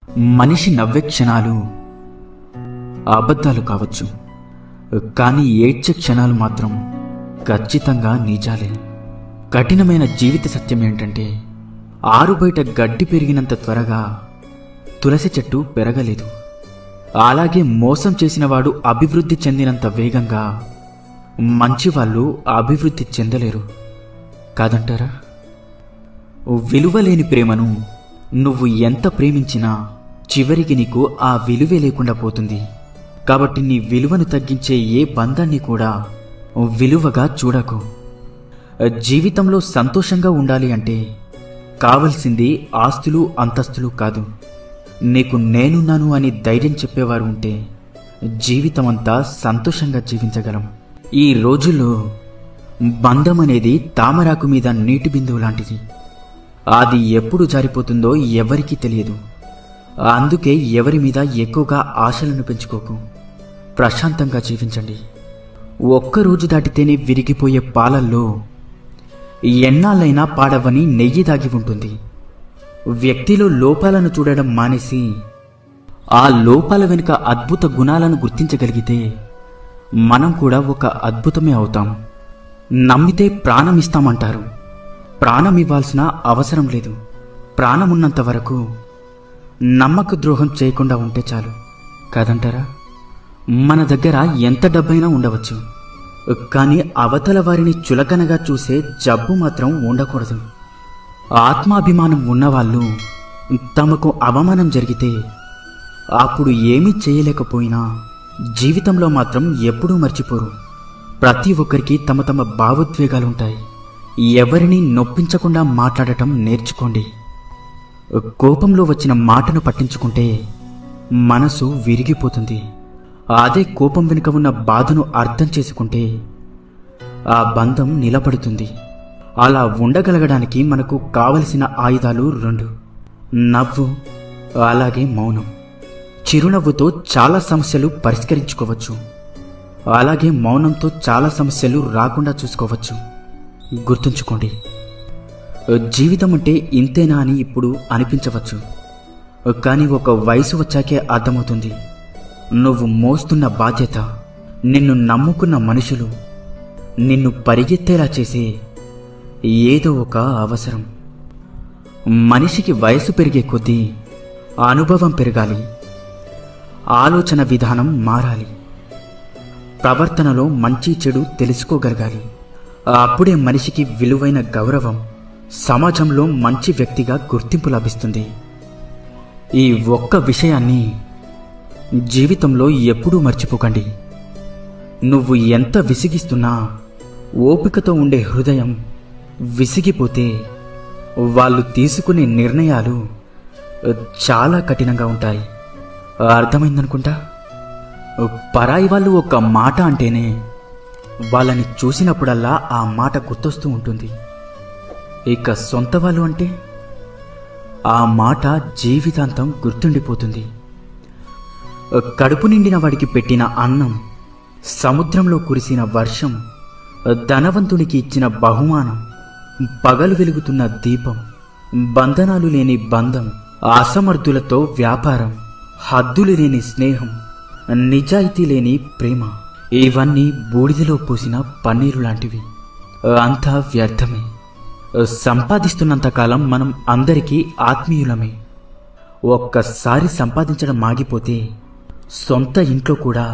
మనిషి నవ్వే క్షణాలు అబద్ధాలు కావచ్చు, కానీ ఏడ్చే క్షణాలు మాత్రం ఖచ్చితంగా నిజాలే. కఠినమైన జీవిత సత్యం ఏంటంటే, ఆరుబయట గడ్డి పెరిగినంత త్వరగా తులసి చెట్టు పెరగలేదు. అలాగే మోసం చేసినవాడు అభివృద్ధి చెందినంత వేగంగా మంచివాళ్ళు అభివృద్ధి చెందలేరు కాదంటారా? విలువలేని ప్రేమను నువ్వు ఎంత ప్రేమించినా చివరికి నీకు ఆ విలువే లేకుండా పోతుంది. కాబట్టి నీ విలువను తగ్గించే ఏ బంధాన్ని కూడా విలువగా చూడకు. జీవితంలో సంతోషంగా ఉండాలి అంటే కావలసింది ఆస్తులు అంతస్తులు కాదు. నీకు నేనున్నాను అని ధైర్యం చెప్పేవారు ఉంటే జీవితమంతా సంతోషంగా జీవించగలం. ఈ రోజుల్లో బంధం అనేది తామరాకు మీద నీటి బిందువు లాంటిది. అది ఎప్పుడు జారిపోతుందో ఎవరికీ తెలియదు. అందుకే ఎవరి మీద ఎక్కువగా ఆశలను పెంచుకోకు. ప్రశాంతంగా జీవించండి. ఒక్కరోజు దాటితేనే విరిగిపోయే పాలల్లో ఎన్నాళ్ళైనా పాడవని నెయ్యి దాగి ఉంటుంది. వ్యక్తిలో లోపాలను చూడడం మానేసి ఆ లోపాల వెనుక అద్భుత గుణాలను గుర్తించగలిగితే మనం కూడా ఒక అద్భుతమే అవుతాం. నమ్మితే ప్రాణం ఇస్తామంటారు. ప్రాణం ఇవ్వాల్సిన అవసరం లేదు. ప్రాణమున్నంత వరకు నమ్మక ద్రోహం చేయకుండా ఉంటే చాలు కాదంటారా? మన దగ్గర ఎంత డబ్బైనా ఉండవచ్చు, కానీ అవతల వారిని చులకనగా చూసే జబ్బు మాత్రం ఉండకూడదు. ఆత్మాభిమానం ఉన్నవాళ్ళు తమకు అవమానం జరిగితే అప్పుడు ఏమీ చేయలేకపోయినా జీవితంలో మాత్రం ఎప్పుడూ మర్చిపోరు. ప్రతి ఒక్కరికి తమ తమ భావోద్వేగాలుంటాయి. ఎవరిని నొప్పించకుండా మాట్లాడటం నేర్చుకోండి. కోపంలో వచ్చిన మాటను పట్టించుకుంటే మనసు విరిగిపోతుంది. అదే కోపం వెనుక ఉన్న బాధను అర్థం చేసుకుంటే ఆ బంధం నిలబడుతుంది. అలా ఉండగలగడానికి మనకు కావలసిన ఆయుధాలు 2: నవ్వు, అలాగే మౌనం. చిరునవ్వుతో చాలా సమస్యలు పరిష్కరించుకోవచ్చు, అలాగే మౌనంతో చాలా సమస్యలు రాకుండా చూసుకోవచ్చు. గుర్తుంచుకోండి, జీవితం అంటే ఇంతేనా అని ఇప్పుడు అనిపించవచ్చు, కానీ ఒక వయసు వచ్చాకే అర్థమవుతుంది. నువ్వు మోస్తున్న బాధ్యత, నిన్ను నమ్ముకున్న మనుషులు, నిన్ను పరిగెత్తేలా చేసే ఏదో ఒక అవసరం. మనిషికి వయసు పెరిగే కొద్దీ అనుభవం పెరగాలి, ఆలోచన విధానం మారాలి, ప్రవర్తనలో మంచి చెడు తెలుసుకోగలగాలి. అప్పుడే మనిషికి విలువైన గౌరవం, సమాజంలో మంచి వ్యక్తిగా గుర్తింపు లభిస్తుంది. ఈ ఒక్క విషయాన్ని జీవితంలో ఎప్పుడూ మర్చిపోకండి. నువ్వు ఎంత విసిగిస్తున్నా ఓపికతో ఉండే హృదయం విసిగిపోతే వాళ్ళు తీసుకునే నిర్ణయాలు చాలా కఠినంగా ఉంటాయి. అర్థమైందనుకుంటా. పరాయి వాళ్ళు ఒక మాట అంటేనే వాళ్ళని చూసినప్పుడల్లా ఆ మాట గుర్తొస్తూ ఉంటుంది. ఇక సొంత వాళ్ళు అంటే ఆ మాట జీవితాంతం గుర్తుండిపోతుంది. కడుపు నిండిన వాడికి పెట్టిన అన్నం, సముద్రంలో కురిసిన వర్షం, ధనవంతునికి ఇచ్చిన బహుమానం, పగలు వెలుగుతున్న దీపం, బంధనాలు లేని బంధం, అసమర్థులతో వ్యాపారం, హద్దులు లేని స్నేహం, నిజాయితీ లేని ప్రేమ, ఇవన్నీ బూడిదలో పోసిన పన్నీరు లాంటివి. అంతా వ్యర్థమే. సంపాదిస్తున్నంతకాలం మనం అందరికీ ఆత్మీయులమే. ఒక్కసారి సంపాదించడం ఆగిపోతే సొంత ఇంట్లో కూడా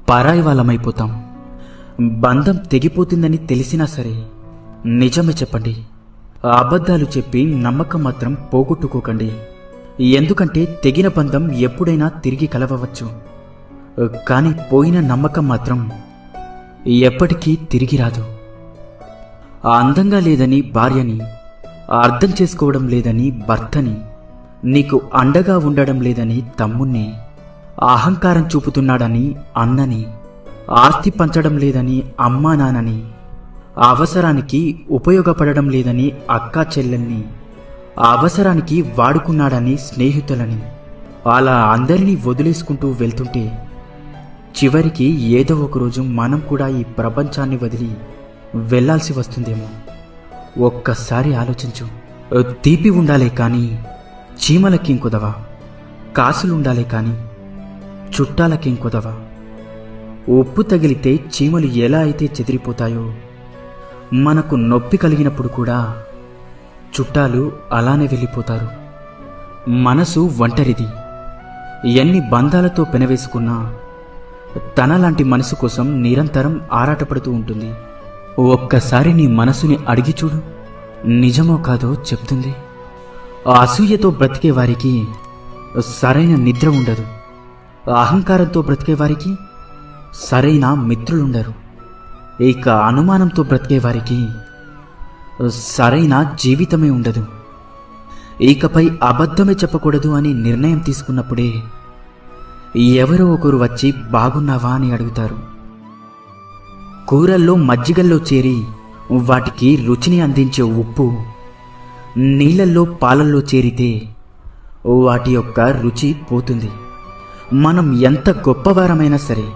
పరాయి వాళ్ళమైపోతాం. బంధం తెగిపోతుందని తెలిసినా సరే నిజమే చెప్పండి. అబద్ధాలు చెప్పి నమ్మకం మాత్రం పోగొట్టుకోకండి. ఎందుకంటే తెగిన బంధం ఎప్పుడైనా తిరిగి కలవవచ్చు, కానీ పోయిన నమ్మకం మాత్రం ఎప్పటికీ తిరిగి రాదు. అందంగా లేదని భార్యని, అర్థం చేసుకోవడం లేదని భర్తని, నీకు అండగా ఉండడం లేదని తమ్ముణ్ణి, అహంకారం చూపుతున్నాడని అన్నని, ఆస్తి పంచడం లేదని అమ్మా నాన్నని, అవసరానికి ఉపయోగపడడం లేదని అక్కా చెల్లెల్ని, అవసరానికి వాడుకున్నాడని స్నేహితులని, అలా అందరినీ వదిలేసుకుంటూ వెళ్తుంటే చివరికి ఏదో ఒకరోజు మనం కూడా ఈ ప్రపంచాన్ని వదిలి వెళ్లాల్సి వస్తుందేమో. ఒక్కసారి ఆలోచించు. తీపి ఉండాలే కానీ చీమలకి కుదవా. కాసులుండాలే కాని చుట్టాలకేం కుదవ. ఉప్పు తగిలితే చీమలు ఎలా అయితే చెదిరిపోతాయో, మనకు నొప్పి కలిగినప్పుడు కూడా చుట్టాలు అలానే వెళ్ళిపోతారు. మనసు ఒంటరిది. ఎన్ని బంధాలతో పెనవేసుకున్నా తనలాంటి మనసు కోసం నిరంతరం ఆరాటపడుతూ ఉంటుంది. ఒక్కసారి నీ మనసుని అడిగి చూడు, నిజమో కాదో చెప్తుంది. అసూయతో బ్రతికే వారికి సరైన నిద్ర ఉండదు. అహంకారంతో బ్రతికే వారికి సరైన మిత్రులుండరు. ఇక అనుమానంతో బ్రతికే వారికి సరైన జీవితమే ఉండదు. ఇకపై అబద్ధమే చెప్పకూడదు అని నిర్ణయం తీసుకున్నప్పుడే ఎవరో ఒకరు వచ్చి బాగున్నావా అని అడుగుతారు. కూరల్లో మజ్జిగల్లో చేరి వాటికి రుచిని అందించే ఉప్పు నీళ్ళల్లో పాలల్లో చేరితే వాటి యొక్క రుచి పోతుంది. మనం ఎంత గొప్పవారమైనా సరే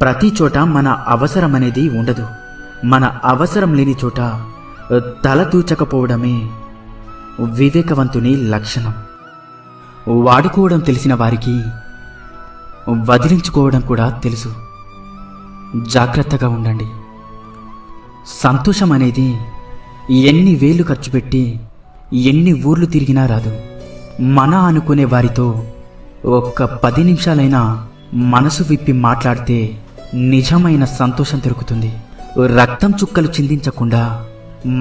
ప్రతి చోట మన అవసరమనేది ఉండదు. మన అవసరం లేని చోట తల దూచకపోవడమే వివేకవంతుని లక్షణం. వాడుకోవడం తెలిసిన వారికి వదిలించుకోవడం కూడా తెలుసు. జాగ్రత్తగా ఉండండి. సంతోషం అనేది ఎన్ని వేలు ఖర్చు పెట్టి ఎన్ని ఊర్లు తిరిగినా రాదు. మన అనుకునే వారితో ఒక్క 10 నిమిషాలైనా మనసు విప్పి మాట్లాడితే నిజమైన సంతోషం దొరుకుతుంది. రక్తం చుక్కలు చిందించకుండా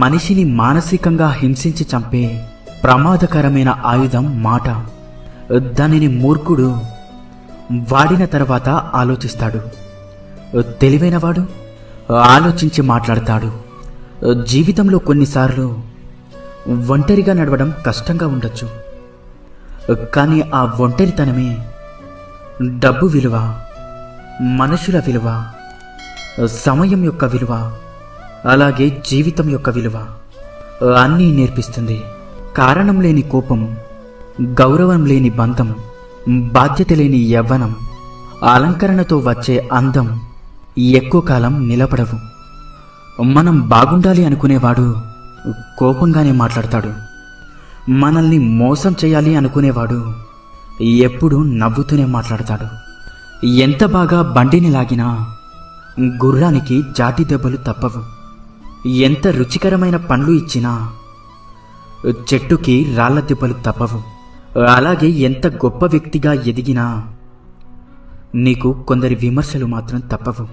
మనిషిని మానసికంగా హింసించి చంపే ప్రమాదకరమైన ఆయుధం మాట. దానిని మూర్ఖుడు వాడిన తర్వాత ఆలోచిస్తాడు. తెలివైనవాడు ఆలోచించి మాట్లాడతాడు. జీవితంలో కొన్నిసార్లు ఒంటరిగా నడవడం కష్టంగా ఉండొచ్చు. కానీ ఆ ఒంటరితనమే డబ్బు విలువ, మనుషుల విలువ, సమయం యొక్క విలువ, అలాగే జీవితం యొక్క విలువ అన్నీ నేర్పిస్తుంది. కారణం లేని కోపం, గౌరవం లేని బంధం, బాధ్యత లేని యవ్వనం, అలంకరణతో వచ్చే అందం ఎక్కువ కాలం నిలబడవు. మనం బాగుండాలి అనుకునేవాడు కోపంగానే మాట్లాడతాడు. మనల్ని మోసం చేయాలి అనుకునేవాడు ఎప్పుడూ నవ్వుతూనే మాట్లాడతాడు. ఎంత బాగా బండిని లాగినా గుర్రానికి జాటి దెబ్బలు తప్పవు. ఎంత రుచికరమైన పండ్లు ఇచ్చినా చెట్టుకి రాళ్ల దెబ్బలు తప్పవు. అలాగే ఎంత గొప్ప వ్యక్తిగా ఎదిగినా నీకు కొందరి విమర్శలు మాత్రం తప్పవు.